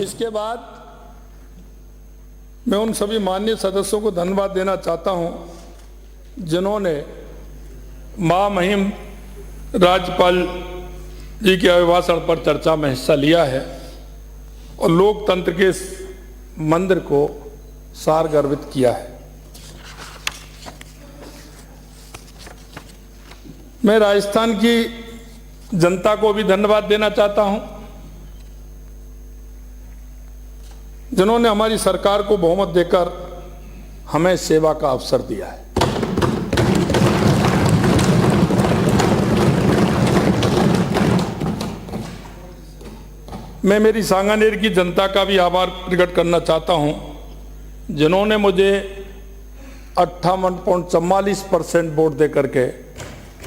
इसके बाद मैं उन सभी माननीय सदस्यों को धन्यवाद देना चाहता हूं जिन्होंने महामहिम राज्यपाल जी के अभिभाषण पर चर्चा में हिस्सा लिया है और लोकतंत्र के इस मंदिर को सारगर्भित किया है। मैं राजस्थान की जनता को भी धन्यवाद देना चाहता हूं जिन्होंने हमारी सरकार को बहुमत देकर हमें सेवा का अवसर दिया है। मैं मेरी सांगानेर की जनता का भी आभार प्रकट करना चाहता हूं जिन्होंने मुझे 58.44% वोट देकर के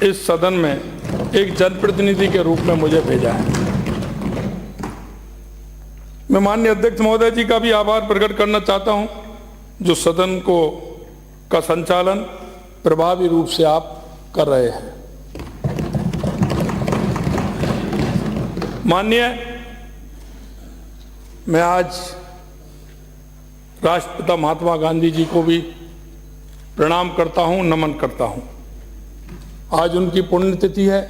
इस सदन में एक जनप्रतिनिधि के रूप में मुझे भेजा है। मैं माननीय अध्यक्ष महोदय जी का भी आभार प्रकट करना चाहता हूं जो सदन का संचालन प्रभावी रूप से आप कर रहे हैं। माननीय, मैं आज राष्ट्रपिता महात्मा गांधी जी को भी प्रणाम करता हूं, नमन करता हूं। आज उनकी पुण्यतिथि है।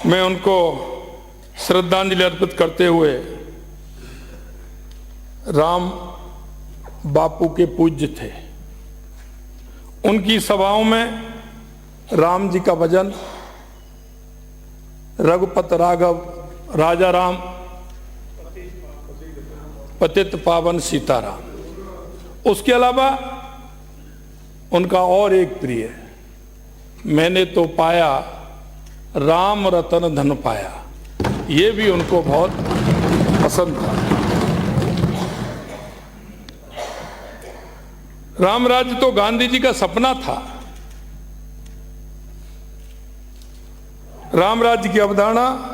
मैं उनको श्रद्धांजलि अर्पित करते हुए राम बापू के पूज्य थे। उनकी सभाओं में राम जी का भजन, रघुपत राघव राजा राम, पतित पावन सीताराम, उसके अलावा उनका और एक प्रिय, मैंने तो पाया राम रतन धन पाया, ये भी उनको बहुत पसंद था। राम राज्य तो गांधी जी का सपना था। राम राज्य की अवधारणा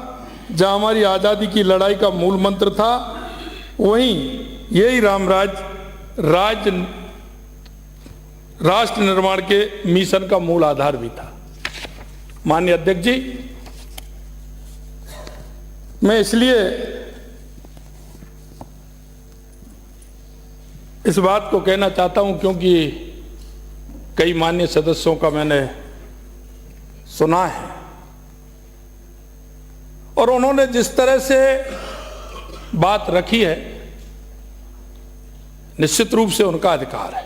जहां हमारी आजादी की लड़ाई का मूल मंत्र था, वहीं यही राम राज्य राष्ट्र निर्माण के मिशन का मूल आधार भी था। माननीय अध्यक्ष जी, मैं इसलिए इस बात को कहना चाहता हूं क्योंकि कई माननीय सदस्यों का मैंने सुना है और उन्होंने जिस तरह से बात रखी है, निश्चित रूप से उनका अधिकार है,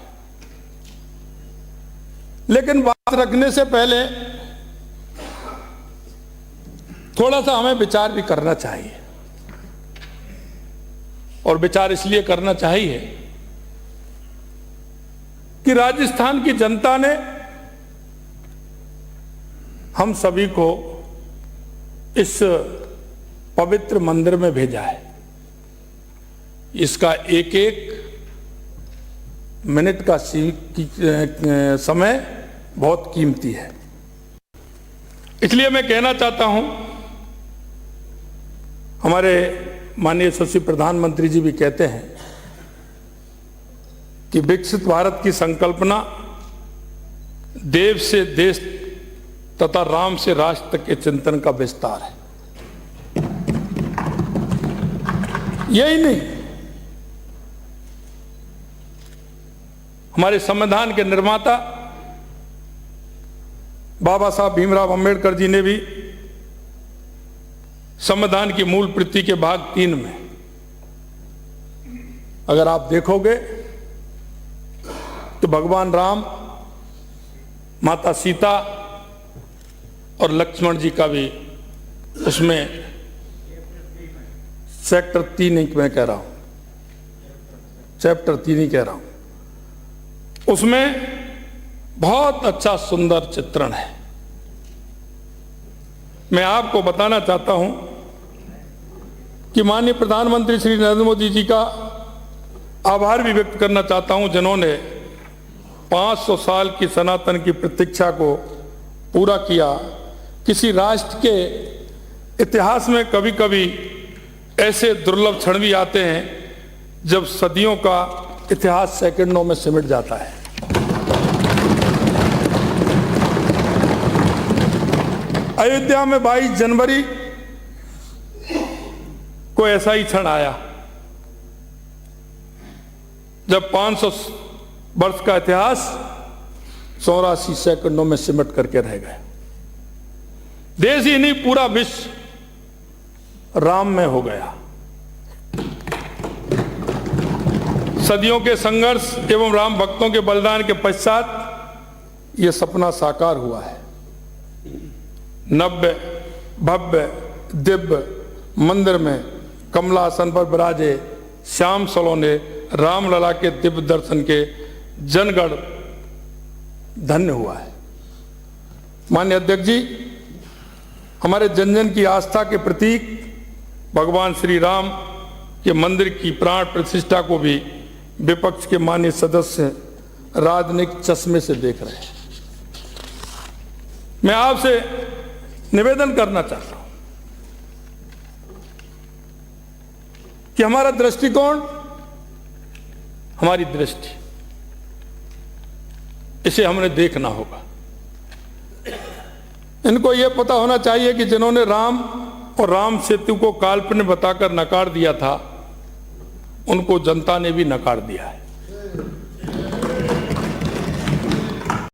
लेकिन बात रखने से पहले थोड़ा सा हमें विचार भी करना चाहिए। और विचार इसलिए करना चाहिए कि राजस्थान की जनता ने हम सभी को इस पवित्र मंदिर में भेजा है। इसका एक एक मिनट का समय बहुत कीमती है। इसलिए मैं कहना चाहता हूं, हमारे माननीय यशस्वी प्रधानमंत्री जी भी कहते हैं कि विकसित भारत की संकल्पना देव से देश तथा राम से राष्ट्र के चिंतन का विस्तार है। यही नहीं, हमारे संविधान के निर्माता बाबा साहब भीमराव अंबेडकर जी ने भी संविधान की मूल प्रति के भाग 3 में अगर आप देखोगे तो भगवान राम, माता सीता और लक्ष्मण जी का भी उसमें सेक्टर 3 ही मैं कह रहा हूं, चैप्टर 3 ही कह रहा हूं, उसमें बहुत अच्छा सुंदर चित्रण है। मैं आपको बताना चाहता हूं कि माननीय प्रधानमंत्री श्री नरेंद्र मोदी जी का आभार भी व्यक्त करना चाहता हूं जिन्होंने 500 साल की सनातन की प्रतीक्षा को पूरा किया। किसी राष्ट्र के इतिहास में कभी कभी ऐसे दुर्लभ क्षण भी आते हैं जब सदियों का इतिहास सेकंडों में सिमट जाता है। अयोध्या में 22 जनवरी कोई ऐसा ही क्षण आया जब 500 वर्ष का इतिहास 84 सेकंडों में सिमट करके रह गए। देश ही नहीं, पूरा विश्व राम में हो गया। सदियों के संघर्ष एवं राम भक्तों के बलिदान के पश्चात यह सपना साकार हुआ है। नव्य भव्य दिव्य मंदिर में कमलासन पर विराजे श्याम सलोने रामलला के दिव्य दर्शन के जनगण धन्य हुआ है। माननीय अध्यक्ष जी, हमारे जन जन की आस्था के प्रतीक भगवान श्री राम के मंदिर की प्राण प्रतिष्ठा को भी विपक्ष के माननीय सदस्य राजनीतिक चश्मे से देख रहे हैं। मैं आपसे निवेदन करना चाहता हूं कि हमारा दृष्टिकोण, हमारी दृष्टि, इसे हमने देखना होगा। इनको यह पता होना चाहिए कि जिन्होंने राम और राम सेतु को काल्पनिक बताकर नकार दिया था, उनको जनता ने भी नकार दिया है।